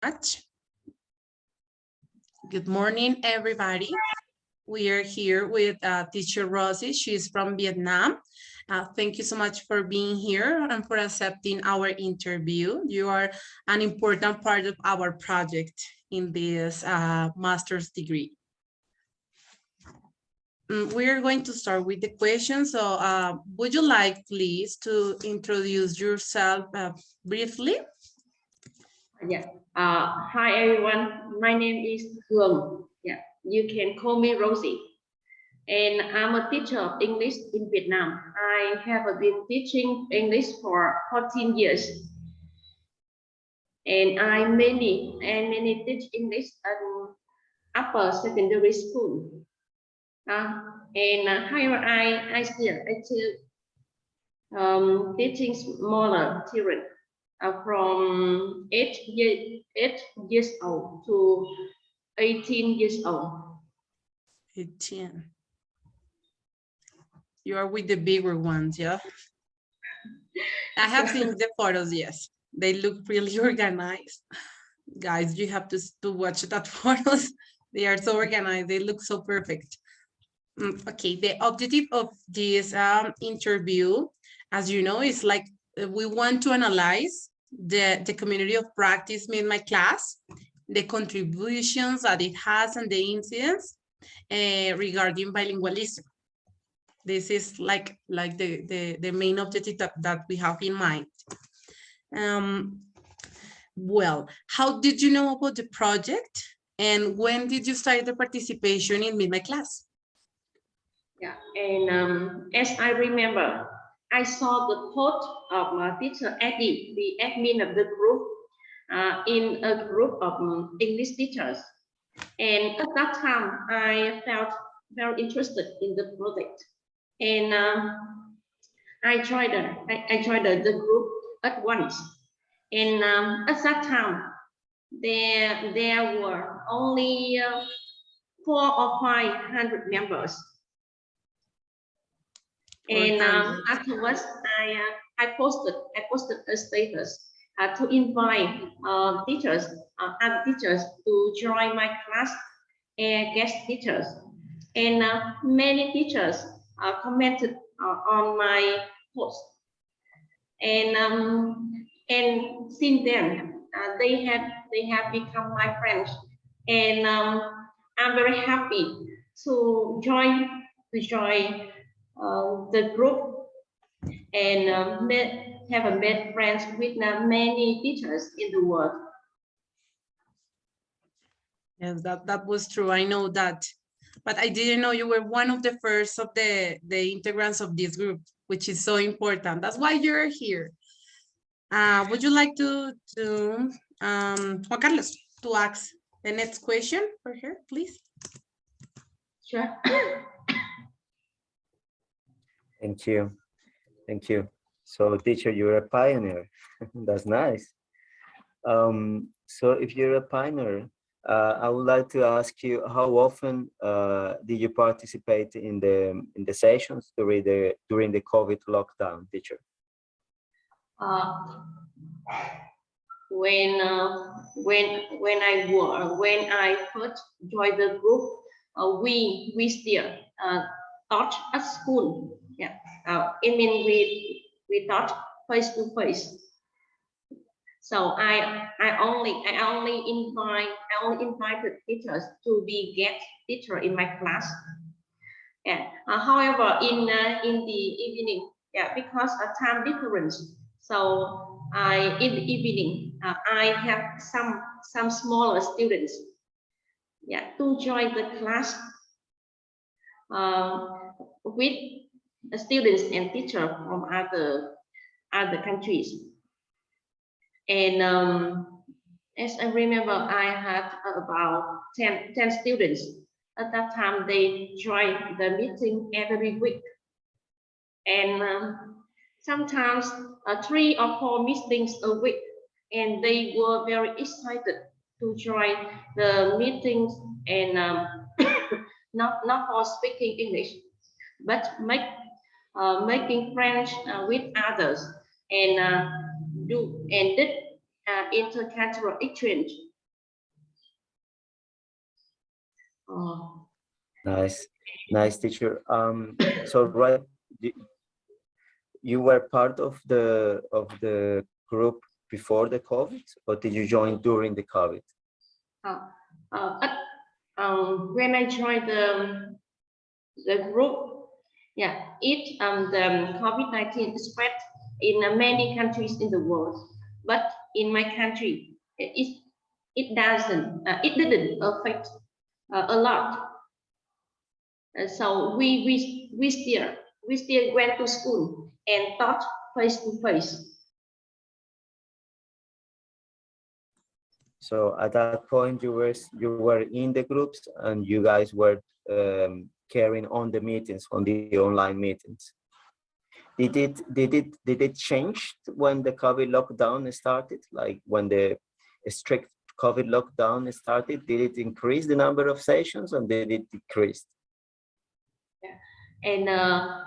much. Good morning, everybody. We are here with teacher Rosie. She's from Vietnam. Thank you so much for being here and for accepting our interview. You are an important part of our project in this master's degree. We are going to start with the questions. So would you like, please, to introduce yourself briefly? Yeah. Hi, everyone. My name is Hương. Yeah. You can call me Rosie. And I'm a teacher of English in Vietnam. I have been teaching English for 14 years. And I mainly teach English at upper secondary school. However, I still teaching smaller children from 8 years old to 18 years old. 18. You are with the bigger ones, yeah? I have seen the photos, yes. They look really organized. Guys, you have to watch that photos. They are so organized. They look so perfect. Okay, the objective of this interview, as you know, is like we want to analyze the community of practice made my class, the contributions that it has and the incidents regarding bilingualism. This is like the main objective that we have in mind. Well, how did you know about the project? And when did you start the participation in Meet My Class? Yeah, and as I remember, I saw the post of teacher Eddie, the admin of the group, in a group of English teachers. And at that time, I felt very interested in the project. And I joined the group at once. And at that time, there were only 400 or 500 members. And afterwards, I posted a status to invite other teachers to join my class and guest teachers. And many teachers commented on my post. And since then, they have become my friends. And I'm very happy to join the group and have made friends with many teachers in the world. Yes, that was true. I know that, but I didn't know you were one of the first of the integrants of this group, which is so important. That's why you're here. Would you like to Juan Carlos, to ask the next question for her, please? Sure. Thank you. Thank you. So teacher, you're a pioneer. That's nice. So if you're a pioneer, I would like to ask you, how often did you participate in the sessions during the COVID lockdown, teacher? When I first joined the group, we still taught at school. Yeah, I mean we taught face to face. So I only invited teachers to be guest teacher in my class. Yeah. However, in the evening, yeah, because of time difference, so in the evening I have some smaller students, yeah, to join the class with students and teachers from other countries. And as I remember, I had about 10 students. At that time, they joined the meeting every week. And sometimes 3 or 4 meetings a week. And they were very excited to join the meetings and not for speaking English, but making friends with others and did intercultural exchange Oh, Nice, nice teacher. So right, you were part of the group before the COVID, or did you join during the COVID? uh, when I joined the group, yeah, the COVID-19 spread in many countries in the world, but in my country, it didn't affect a lot. So we still went to school and taught face to face. So at that point, you were in the groups, and you guys were carrying on the meetings, on the online meetings. Did it change when the COVID lockdown started? Like when the strict COVID lockdown started, did it increase the number of sessions, or did it decrease? And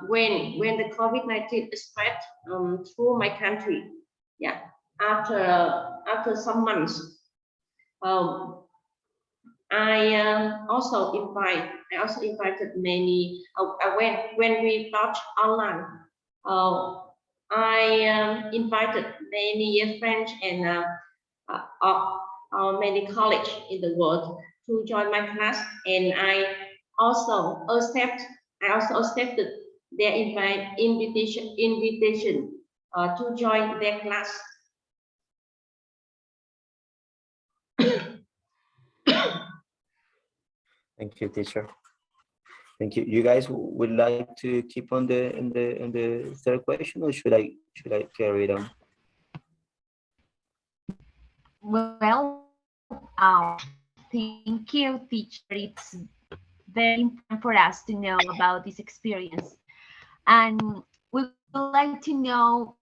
when the COVID-19 spread through my country, yeah, after some months, um, I also invited many. When we taught online, I invited many friends and many colleagues in the world to join my class, and also accepted their invitation to join their class. Thank you, teacher. Thank you. You guys would like to keep on the third question, or should I carry it on? Well, thank you, teacher. It's very important for us to know about this experience. And we would like to know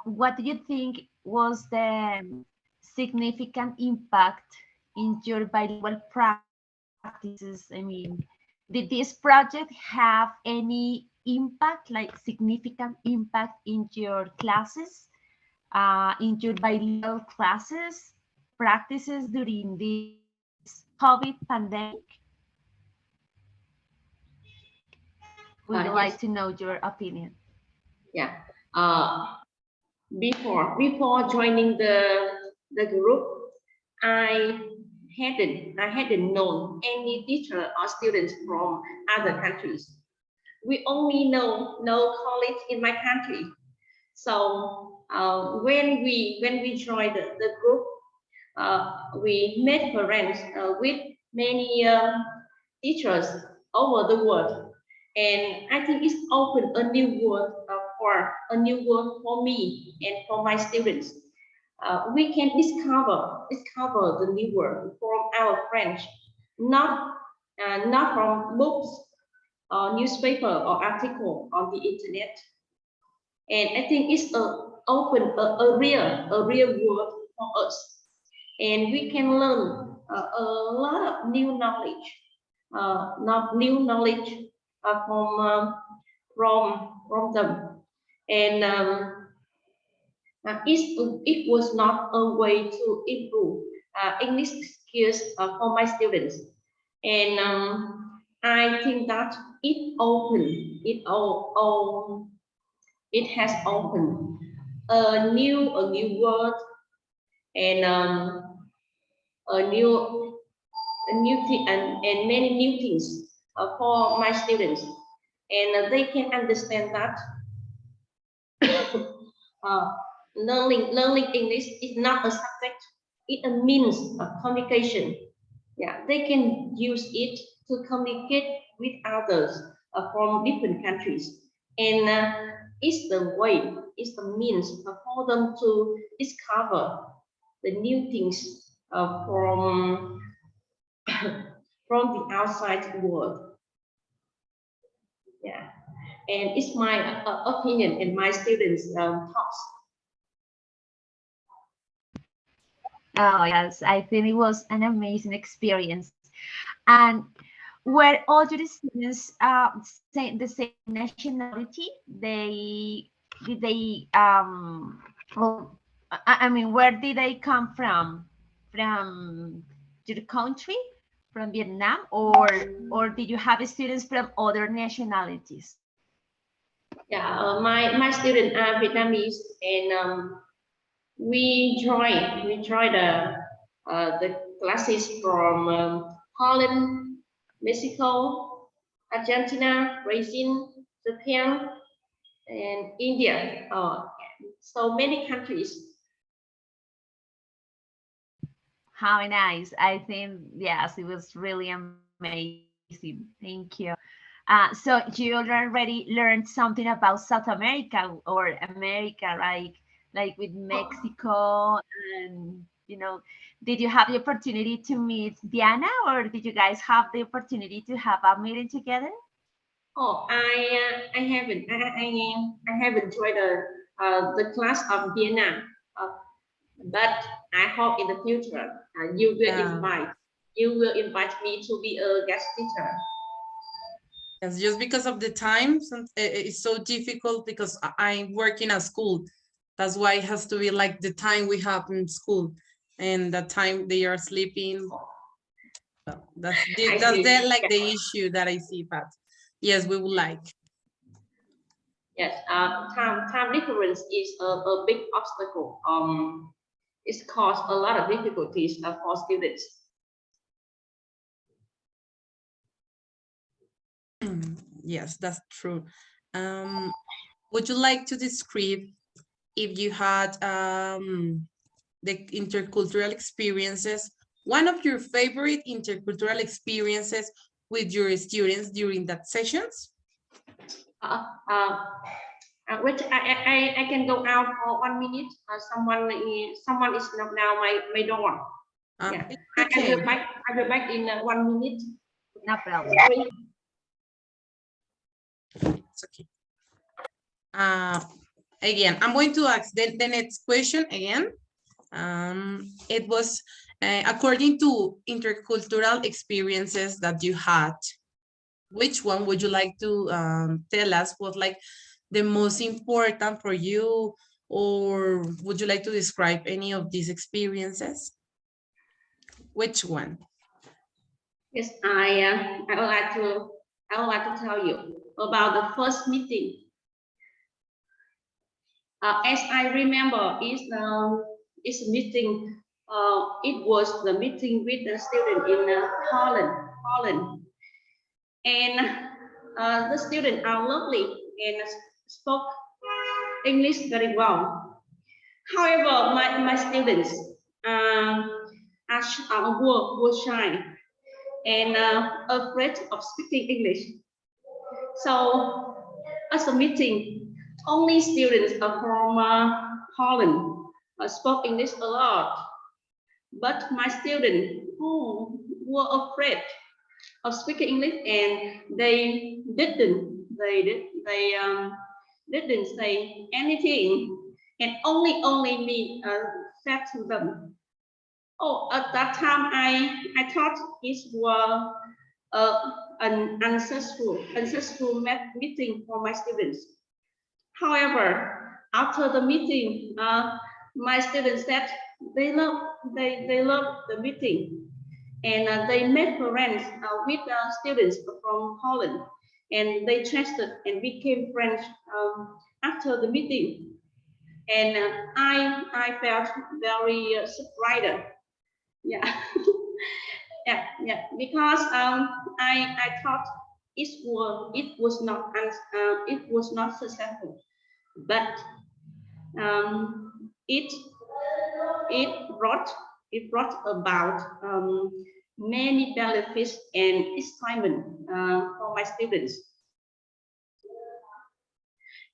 what do you think was the significant impact in your bilingual practices? I mean, did this project have any impact, like significant impact in your classes, in your bilingual classes, practices during this COVID pandemic? We would like to know your opinion. Yeah. Before joining the group, I hadn't known any teacher or students from other countries. We only know colleagues in my country. So when we joined the group, we made friends with many teachers over the world, and I think it's opened a new world for me and for my students. We can discover the new world from our friends, not from books or newspaper or article on the internet. And I think it's a real world for us, and we can learn a lot of new knowledge, from them. And it was not a way to improve English skills for my students, and I think that it has opened a new world, and a new thing, and many new things for my students, and they can understand that learning English is not a subject; it a means of communication. Yeah, they can use it to communicate with others from different countries, and it's the means for them to discover the new things from from the outside world. Yeah, and it's my opinion and my students' thoughts. Oh, yes, I think it was an amazing experience. And were all your students the same nationality? Did they well, I mean, where did they come from? From your country, from Vietnam, or did you have students from other nationalities? Yeah, my students are Vietnamese, and we join the classes from Holland, Mexico, Argentina, Brazil, Japan, and India. So many countries. How nice. I think, yes, it was really amazing. Thank you. So you already learned something about South America or America, like with Mexico, and did you have the opportunity to meet Diana, or did you guys have the opportunity to have a meeting together? Oh, I haven't I haven't joined the class of Vienna, but I hope in the future Yeah. you will invite me to be a guest teacher. Yes, just because of the time, it's so difficult because I work in a school. That's why it has to be like the time we have in school and the time they are sleeping. Well, that's I that's see. like the issue that I see, but yes, we would like. Yes, time difference is a big obstacle. It's caused a lot of difficulties for students. Yes, that's true. Would you like to describe if you had the intercultural experiences, one of your favorite intercultural experiences with your students during that sessions? Uh, uh, which I can go out for 1 minute. Someone is knocked down my door. Yeah, It's I okay. will back in 1 minute. No problem. Sorry. It's okay. Again, I'm going to ask the next question again. It was according to intercultural experiences that you had, which one would you like to tell us was like the most important for you, or would you like to describe any of these experiences? Which one? Yes, I would like to tell you about the first meeting. As I remember, it's a meeting. It was the meeting with the student in Holland, and the students are lovely and spoke English very well. However, my students were shy and afraid of speaking English. So, as a meeting, only students from Holland spoke English a lot. But my students who were afraid of speaking English, and didn't say anything, and only me said to them. Oh, at that time I thought it was an unsuccessful meeting for my students. However, after the meeting, my students said they love the meeting, and they made friends with students from Holland, and they trusted and became friends after the meeting. And I felt very surprised. Yeah. Yeah, because I thought it was not successful, but it brought about many benefits and excitement for my students,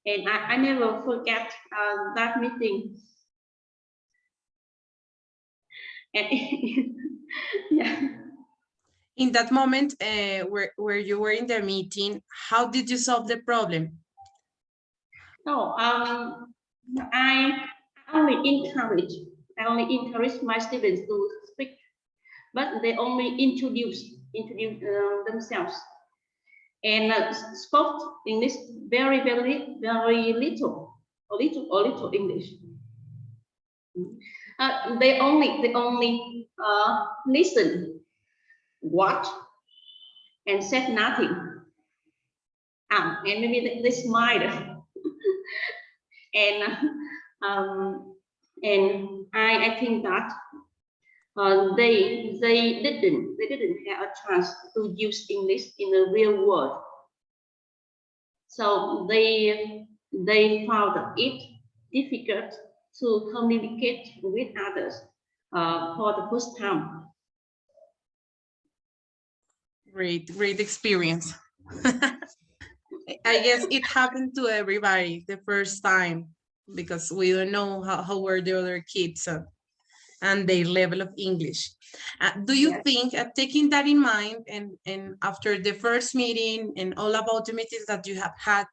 and I never forget that meeting. And yeah. In that moment where you were in the meeting, how did you solve the problem? No, I only encourage my students to speak, but they only introduce themselves and spoke English very little, a little English. They only listen watch, and said nothing. And maybe they smiled. and and I think that they didn't have a chance to use English in the real world. So they found it difficult to communicate with others for the first time. Great experience. I guess it happened to everybody the first time because we don't know how were the other kids and their level of English. Do you Yes. think, taking that in mind, and after the first meeting and all about the meetings that you have had,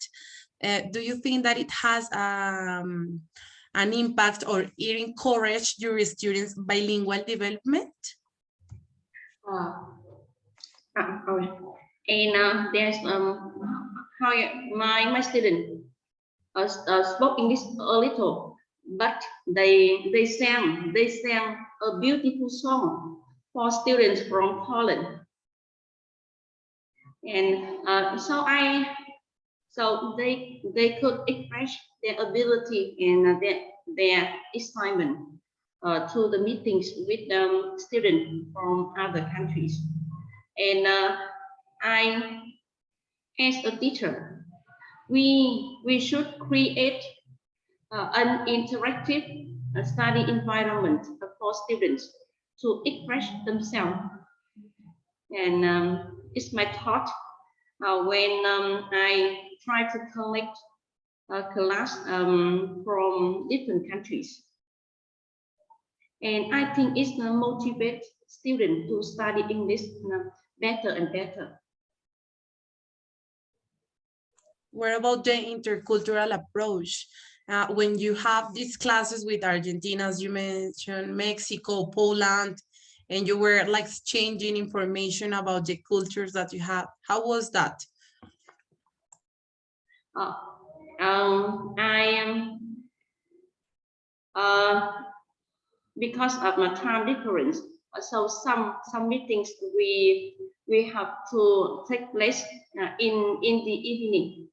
do you think that it has an impact or it encouraged your students' bilingual development? And there's how my student spoke English a little, but they sang a beautiful song for students from Poland, and so they could express their ability and their excitement to the meetings with students from other countries. And I, as a teacher, we should create an interactive study environment for students to express themselves. And it's my thought when I try to collect a class from different countries. And I think it's motivate students to study English better and better. What about the intercultural approach? When you have these classes with Argentina, as you mentioned, Mexico, Poland, and you were like exchanging information about the cultures that you have, how was that? I am because of my time difference. So some meetings we have to take place in the evening,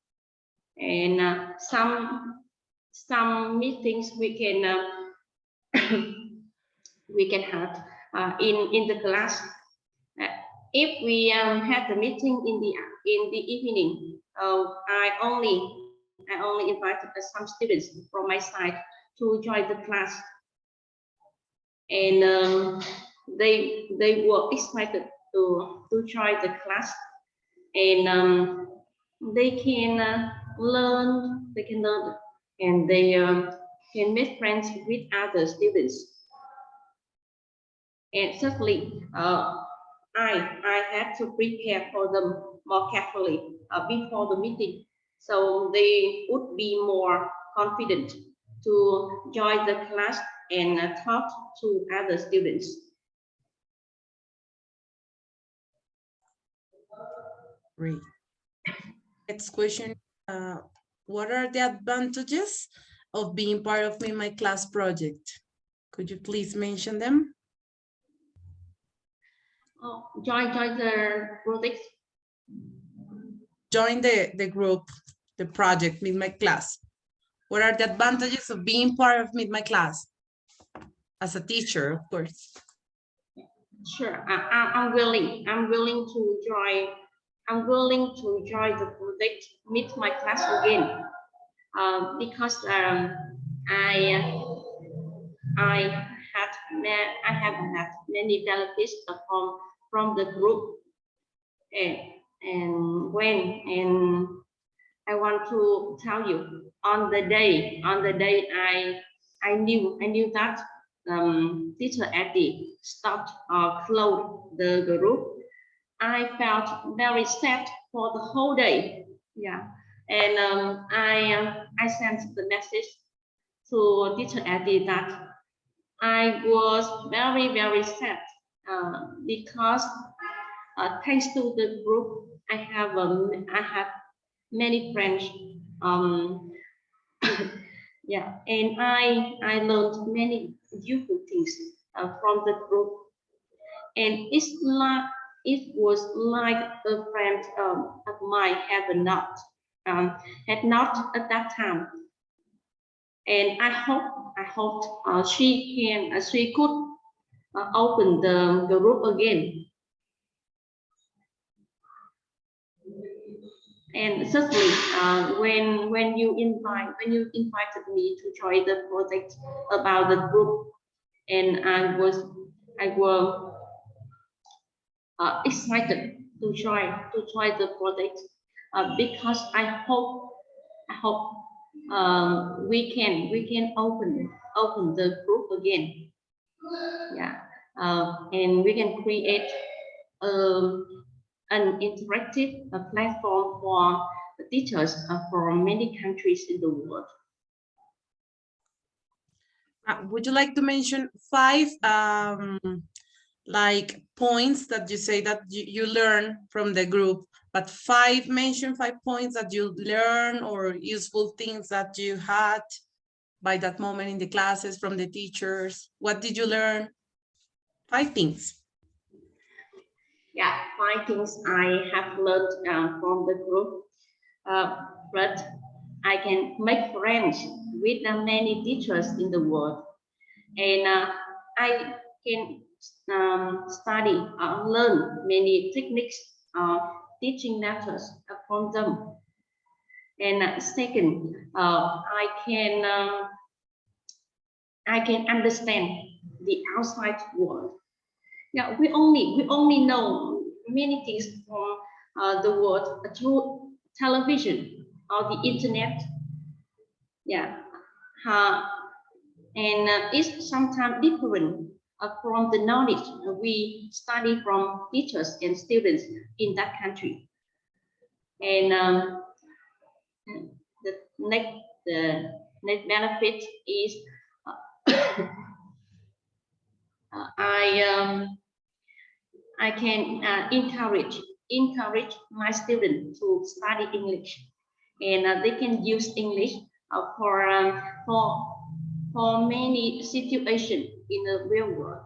and some meetings we can we can have in the class. If we have the meeting in the evening, I only invited some students from my side to join the class, and they were excited to join the class, and they can learn, and they can make friends with other students. And certainly, I had to prepare for them more carefully before the meeting, so they would be more confident to join the class and talk to other students. Great. Next question. What are the advantages of being part of My Class project? Could you please mention them? Oh, join the project. Join the group, the project, Meet My Class. What are the advantages of being part of Meet My Class? As a teacher, of course. Sure, I'm willing to join. I'm willing to join the project, Meet My Class again, because I have had many benefits from the group, and I want to tell you on the day I knew that teacher Eddie stopped or closed the group. I felt very sad for the whole day. Yeah, and I sent the message to teacher Eddie that I was very sad because thanks to the group I have many friends. Yeah, and I learned many useful things from the group, and it was like a friend of mine had not at that time. And I hope she could open the group again. And certainly, when you invited me to join the project about the group, and I was excited to join the project because I hope we can open the group again. Yeah, and we can create an interactive platform for the teachers from many countries in the world. Would you like to mention 5 like points that you say that you learn from the group, but mention 5 points that you learn or useful things that you had by that moment in the classes from the teachers? What did you learn? 5 things. Yeah, 5 things I have learned from the group. But I can make friends with many teachers in the world, and I can study learn many techniques, teaching methods from them. And second, I can understand the outside world. Yeah, we only know many things from the world through television or the internet. Yeah, and it's sometimes different from the knowledge we study from teachers and students in that country. And the next benefit is I can encourage my students to study English, and they can use English for many situations in the real world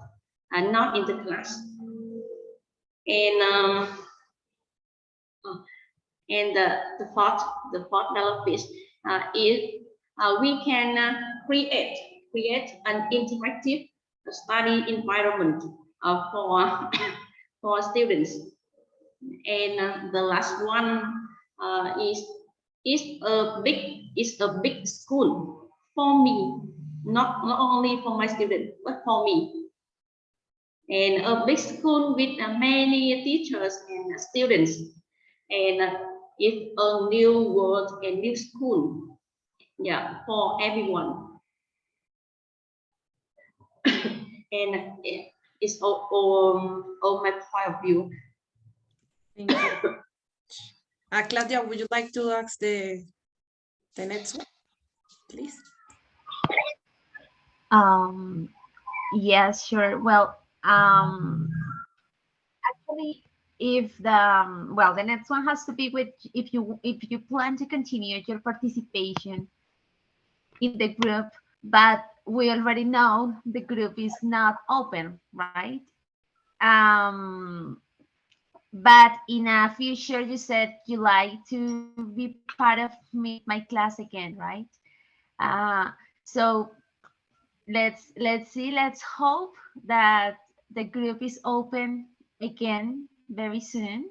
and not in the class. And the fourth benefit is we can create an interactive study environment for for students. And the last one is a big school for me, not only for my students but for me. And a big school with many teachers and students, and it's a new world and new school, yeah, for everyone. And it's all my point of view. Thank you. Claudia, would you like to ask the next one, please? Yes, sure. Well, actually, if the next one has to be with if you plan to continue your participation in the group, but we already know the group is not open, right? But in a future, you said you like to be part of my class again, right? So let's see. Let's hope that the group is open again very soon.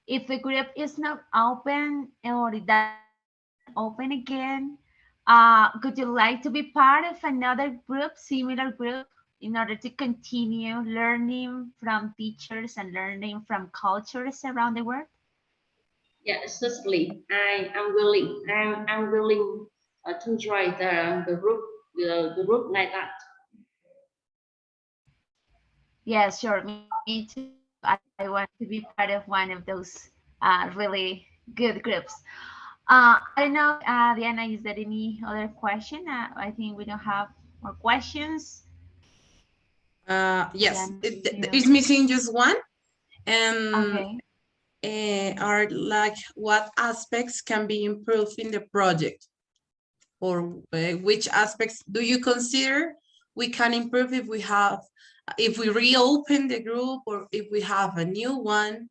If the group is not open or it doesn't open again, would you like to be part of another group, similar group, in order to continue learning from teachers and learning from cultures around the world? Yeah, certainly. I'm willing. I'm willing to join the group like that. Yeah, sure. Me too. I want to be part of one of those really good groups. I don't know, Diana, is there any other question? I think we don't have more questions. Yes, Diana, it's missing just one. okay. Are like what aspects can be improved in the project, or which aspects do you consider we can improve if we have if we reopen the group or if we have a new one.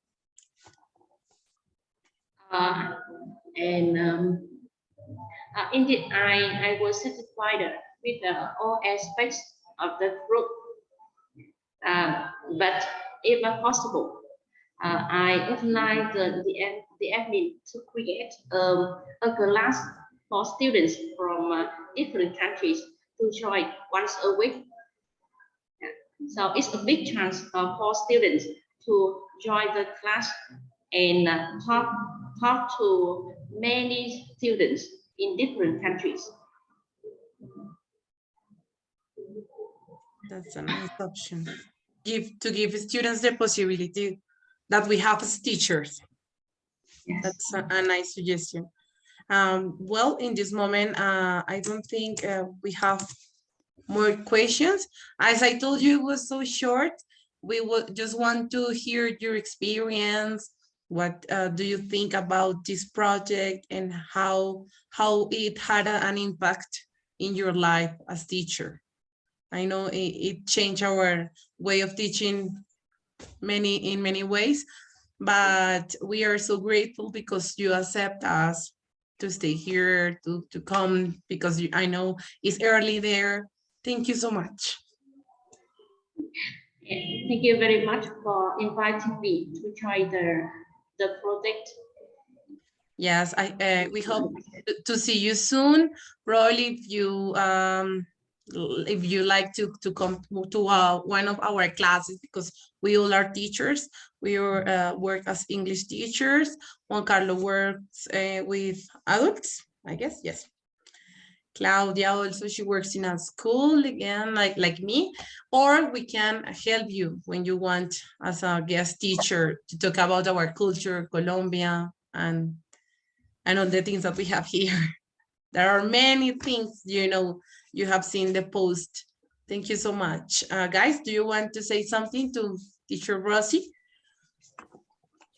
Indeed, I was satisfied with all aspects of the group. But if possible, I would like the admin to create a class for students from different countries to join once a week. So it's a big chance for students to join the class and talk to many students in different countries. That's a nice option. To give students the possibility that we have as teachers. Yes. That's a nice suggestion. Well, in this moment, I don't think we have more questions. As I told you, it was so short. We would just want to hear your experience. What do you think about this project and how it had an impact in your life as teacher? I know it changed our way of teaching in many ways, but we are so grateful because you accept us to stay here, to come, because I know it's early there. Thank you so much. Thank you very much for inviting me to join the project. Yes, we hope to see you soon. Probably if you like to come to one of our classes, because we all are teachers. We are, work as English teachers. Juan Carlos works with adults, I guess. Yes. Claudia also, she works in a school again, like me, or we can help you when you want as a guest teacher to talk about our culture, Colombia, and all the things that we have here. There are many things, you have seen the post. Thank you so much. Guys, do you want to say something to Teacher Rosie?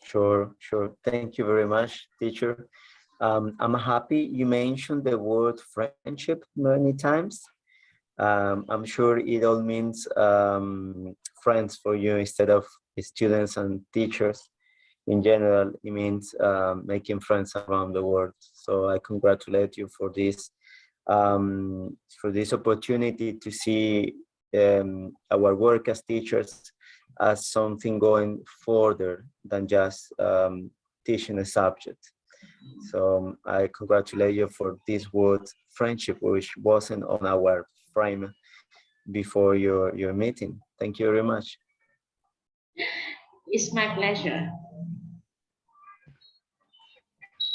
Sure. Thank you very much, teacher. I'm happy you mentioned the word friendship many times. I'm sure it all means friends for you instead of students and teachers. In general, it means making friends around the world. So I congratulate you for this opportunity to see our work as teachers as something going further than just teaching a subject. So I congratulate you for this word friendship, which wasn't on our frame before your meeting. Thank you very much. It's my pleasure.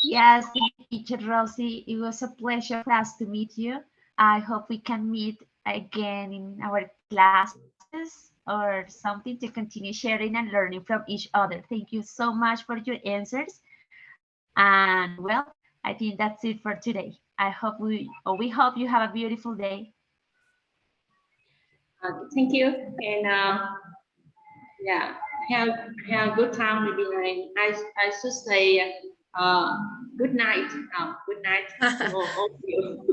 Yes, teacher Rosie, it was a pleasure for us to meet you. I hope we can meet again in our classes or something to continue sharing and learning from each other. Thank you so much for your answers. And well, I think that's it for today. We hope you have a beautiful day. Thank you, and yeah, have a good time. Maybe I should say good night. Good night to all of you.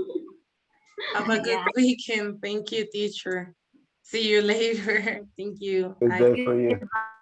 Have a good weekend. Thank you, teacher. See you later. Thank you. Good Bye. day for you. Goodbye.